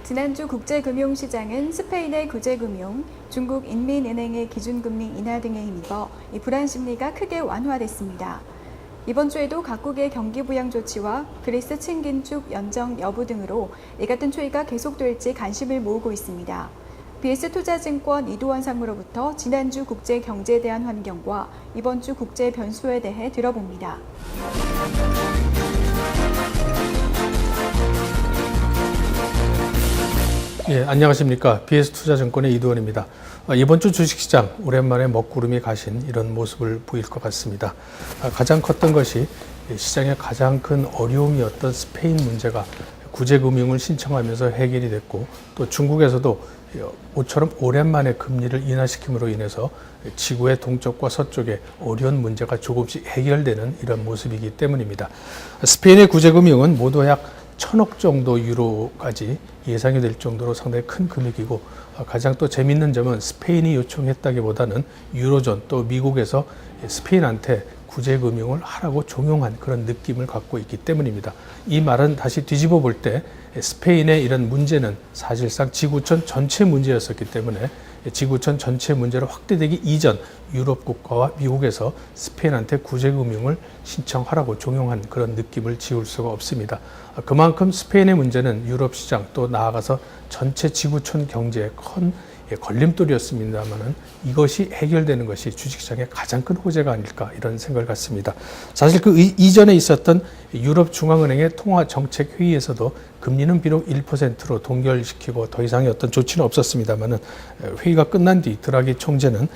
지난주 국제금융시장은 스페인의 구제금융, 중국 인민은행의 기준금리 인하 등에 힘입어 불안 심리가 크게 완화됐습니다. 이번 주에도 각국의 경기 부양 조치와 그리스 친긴축 연정 여부 등으로 이 같은 추이가 계속될지 관심을 모으고 있습니다. BS투자증권 이도원 상무로부터 지난주 국제 경제에 대한 환경과 이번 주 국제 변수에 대해 들어봅니다. 예, 안녕하십니까. BS투자증권의 이도원입니다. 이번 주 주식시장 오랜만에 먹구름이 가신 이런 모습을 보일 것 같습니다. 가장 컸던 것이 시장의 가장 큰 어려움이었던 스페인 문제가 구제금융을 신청하면서 해결이 됐고, 또 중국에서도 모처럼 오랜만에 금리를 인하시킴으로 인해서 지구의 동쪽과 서쪽에 어려운 문제가 조금씩 해결되는 이런 모습이기 때문입니다. 스페인의 구제금융은 모두 약 1,000억 정도 유로까지 예상이 될 정도로 상당히 큰 금액이고, 가장 또 재밌는 점은 스페인이 요청했다기보다는 유로존 또 미국에서 스페인한테 구제금융을 하라고 종용한 그런 느낌을 갖고 있기 때문입니다. 이 말은 다시 뒤집어 볼 때 스페인의 이런 문제는 사실상 지구촌 전체 문제였었기 때문에 지구촌 전체 문제로 확대되기 이전 유럽 국가와 미국에서 스페인한테 구제금융을 신청하라고 종용한 그런 느낌을 지울 수가 없습니다. 그만큼 스페인의 문제는 유럽 시장 또 나아가서 전체 지구촌 경제에 큰 걸림돌이었습니다만은 이것이 해결되는 것이 주식시장의 가장 큰 호재가 아닐까 이런 생각을 갖습니다. 사실 그 이전에 있었던 유럽 중앙은행의 통화정책회의에서도 금리는 비록 1%로 동결시키고 더 이상의 어떤 조치는 없었습니다만은 회의가 끝난 뒤 드라기 총재는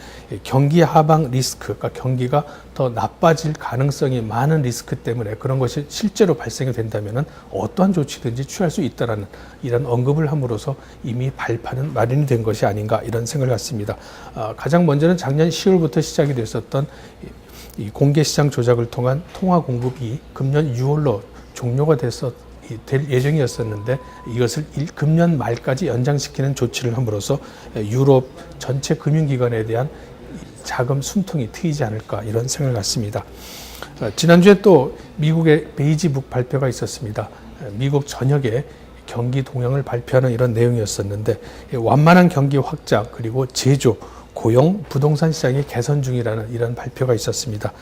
경기 하방 리스크, 그러니까 경기가 더 나빠질 가능성이 많은 리스크 때문에 그런 것이 실제로 발생이 된다면은 어떠한 조치든지 취할 수 있다라는 이런 언급을 함으로써 이미 발판은 마련이 된 것이 아닌가 이런 생각을 갖습니다. 가장 먼저는 작년 10월부터 시작이 됐었던 이 공개시장 조작을 통한 통화 공급이 금년 6월로 종료가 될 예정이었었는데 이것을 금년 말까지 연장시키는 조치를 함으로써 유럽 전체 금융기관에 대한 자금 숨통이 트이지 않을까 이런 생각을 갖습니다. 지난주에 또 미국의 베이지북 발표가 있었습니다. 미국 전역에 경기 동향을 발표하는 이런 내용이었었는데 완만한 경기 확장 그리고 제조, 고용, 부동산 시장이 개선 중이라는 이런 발표가 있었습니다.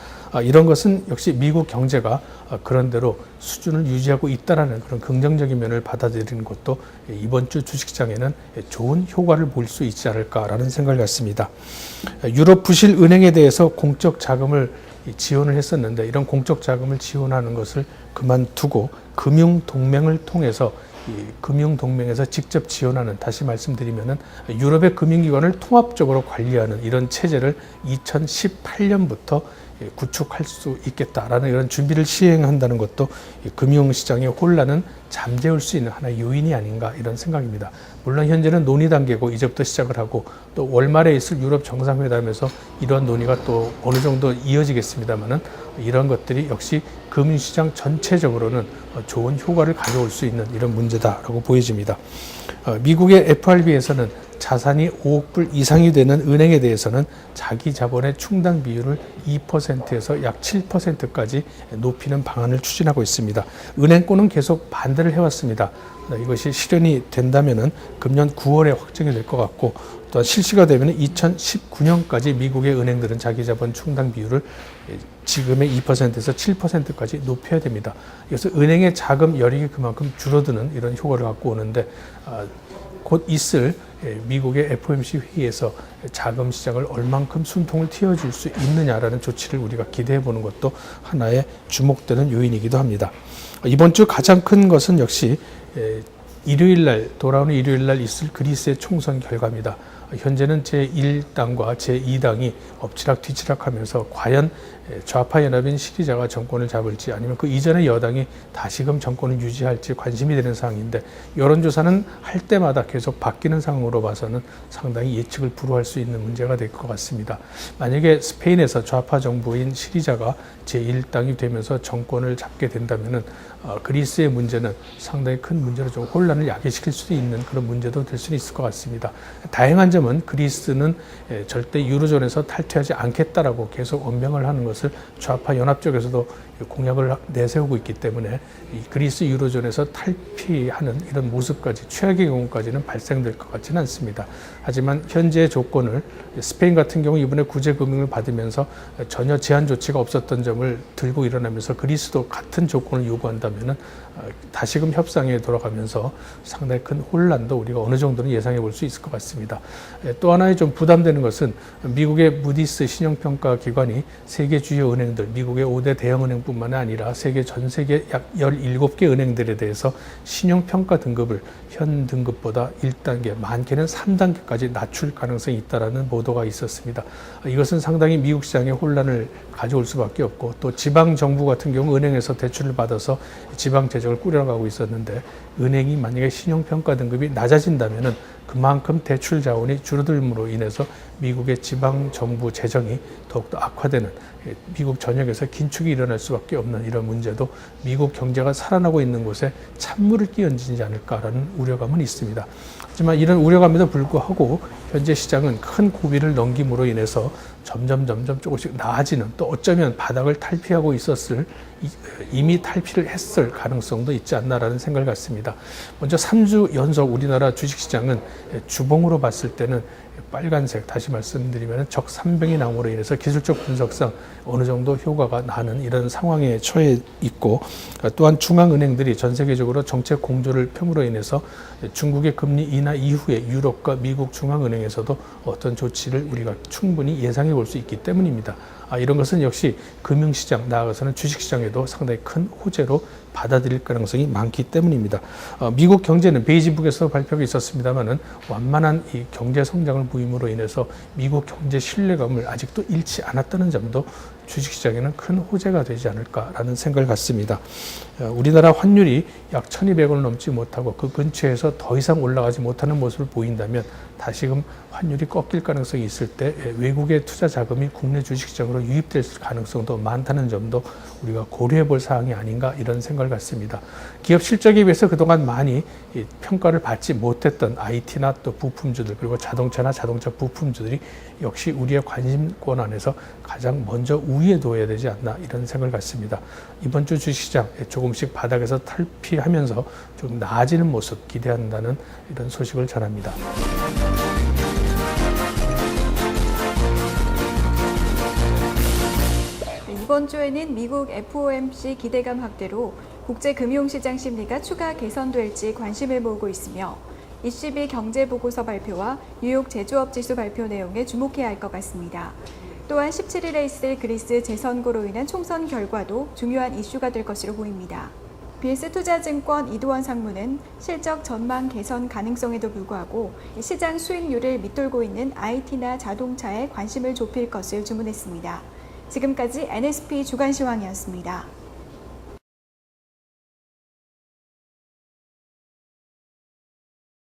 이런 것은 역시 미국 경제가 그런대로 수준을 유지하고 있다는 그런 긍정적인 면을 받아들이는 것도 이번 주 주식시장에는 좋은 효과를 볼 수 있지 않을까라는 생각을 갖습니다. 유럽 부실 은행에 대해서 공적 자금을 지원을 했었는데 이런 공적 자금을 지원하는 것을 그만두고 금융동맹을 통해서 금융동맹에서 직접 지원하는, 다시 말씀드리면은 유럽의 금융기관을 통합적으로 관리하는 이런 체제를 2018년부터 구축할 수 있겠다라는 이런 준비를 시행한다는 것도 금융시장의 혼란은 잠재울 수 있는 하나의 요인이 아닌가 이런 생각입니다. 물론 현재는 논의 단계고 이제부터 시작을 하고 또 월말에 있을 유럽 정상회담에서 이런 논의가 또 어느 정도 이어지겠습니다만은 이런 것들이 역시 금융시장 전체적으로는 좋은 효과를 가져올 수 있는 이런 문제다라고 보여집니다. 미국의 FRB에서는 자산이 5억 불 이상이 되는 은행에 대해서는 자기 자본의 충당 비율을 2%에서 약 7%까지 높이는 방안을 추진하고 있습니다. 은행권은 계속 반대를 해왔습니다. 이것이 실현이 된다면은 금년 9월에 확정이 될 것 같고 또한 실시가 되면 2019년까지 미국의 은행들은 자기 자본 충당 비율을 지금의 2%에서 7%까지 높여야 됩니다. 그래서 은행의 자금 여력이 그만큼 줄어드는 이런 효과를 갖고 오는데 곧 있을 미국의 FOMC 회의에서 자금 시장을 얼만큼 숨통을 틔워줄 수 있느냐라는 조치를 우리가 기대해 보는 것도 하나의 주목되는 요인이기도 합니다. 이번 주 가장 큰 것은 역시 돌아오는 일요일날 있을 그리스의 총선 결과입니다. 현재는 제1당과 제2당이 엎치락 뒤치락 하면서 과연 좌파 연합인 시리자가 정권을 잡을지 아니면 그 이전의 여당이 다시금 정권을 유지할지 관심이 되는 상황인데 여론조사는 할 때마다 계속 바뀌는 상황으로 봐서는 상당히 예측을 불허할 수 있는 문제가 될 것 같습니다. 만약에 스페인에서 좌파 정부인 시리자가 제1당이 되면서 정권을 잡게 된다면은 그리스의 문제는 상당히 큰 문제로 좀 혼란을 야기시킬 수도 있는 그런 문제도 될 수는 있을 것 같습니다. 다행한 점은 그리스는 절대 유로존에서 탈퇴하지 않겠다라고 계속 언명을 하는 것을 좌파 연합 쪽에서도 공약을 내세우고 있기 때문에 이 그리스 유로존에서 탈피하는 이런 모습까지 최악의 경우까지는 발생될 것 같지는 않습니다. 하지만 현재의 조건을 스페인 같은 경우 이번에 구제금융을 받으면서 전혀 제한 조치가 없었던 점을 들고 일어나면서 그리스도 같은 조건을 요구한다면은 다시금 협상에 돌아가면서 상당히 큰 혼란도 우리가 어느 정도는 예상해 볼 수 있을 것 같습니다. 또 하나의 좀 부담되는 것은 미국의 무디스 신용평가 기관이 세계 주요 은행들, 미국의 5대 대형은행뿐만 아니라 전 세계 약 17개 은행들에 대해서 신용평가 등급을 현 등급보다 1단계, 많게는 3단계까지 낮출 가능성이 있다는 보도가 있었습니다. 이것은 상당히 미국 시장에 혼란을 가져올 수밖에 없고 또 지방정부 같은 경우 은행에서 대출을 받아서 지방재정을 꾸려나가고 있었는데 은행이 만약에 신용평가 등급이 낮아진다면 그만큼 대출 자원이 줄어들므로 인해서 미국의 지방정부 재정이 더욱더 악화되는 미국 전역에서 긴축이 일어날 수밖에 없는 이런 문제도 미국 경제가 살아나고 있는 곳에 찬물을 끼얹지 않을까라는 우려감은 있습니다. 하지만 이런 우려감에도 불구하고 현재 시장은 큰 고비를 넘김으로 인해서 점점 조금씩 나아지는 또 어쩌면 바닥을 탈피하고 있었을 이미 탈피를 했을 가능성도 있지 않나라는 생각을 갖습니다. 먼저 3주 연속 우리나라 주식시장은 주봉으로 봤을 때는 빨간색, 다시 말씀드리면 적산병이 나옴으로 인해서 기술적 분석상 어느 정도 효과가 나는 이런 상황에 처해 있고 또한 중앙은행들이 전 세계적으로 정책 공조를 펴므로 인해서 중국의 금리 인하 이후에 유럽과 미국 중앙은행에서도 어떤 조치를 우리가 충분히 예상해 볼 수 있기 때문입니다. 이런 것은 역시 금융시장, 나아가서는 주식시장에도 상당히 큰 호재로 받아들일 가능성이 많기 때문입니다. 미국 경제는 베이징북에서 발표가 있었습니다만은 완만한 이 경제 성장을 보임으로 인해서 미국 경제 신뢰감을 아직도 잃지 않았다는 점도 주식시장에는 큰 호재가 되지 않을까라는 생각을 갖습니다. 우리나라 환율이 약 1,200원을 넘지 못하고 그 근처에서 더 이상 올라가지 못하는 모습을 보인다면 다시금 환율이 꺾일 가능성이 있을 때 외국의 투자 자금이 국내 주식시장으로 유입될 가능성도 많다는 점도 우리가 고려해 볼 사항이 아닌가 이런 생각을 갖습니다. 기업 실적에 비해서 그동안 많이 평가를 받지 못했던 IT나 또 부품주들 그리고 자동차나 자동차 부품주들이 역시 우리의 관심권 안에서 가장 먼저 우위에 둬야 되지 않나 이런 생각을 갖습니다. 이번 주 주식시장 조금씩 바닥에서 탈피하면서 좀 나아지는 모습 기대한다는 이런 소식을 전합니다. 이번 주에는 미국 FOMC 기대감 확대로 국제금융시장 심리가 추가 개선될지 관심을 모으고 있으며 ECB 경제보고서 발표와 뉴욕 제조업지수 발표 내용에 주목해야 할 것 같습니다. 또한 17일에 있을 그리스 재선거로 인한 총선 결과도 중요한 이슈가 될 것으로 보입니다. BS투자증권 이도원 상무는 실적 전망 개선 가능성에도 불구하고 시장 수익률을 밑돌고 있는 IT나 자동차에 관심을 좁힐 것을 주문했습니다. 지금까지 NSP 주간시황이었습니다.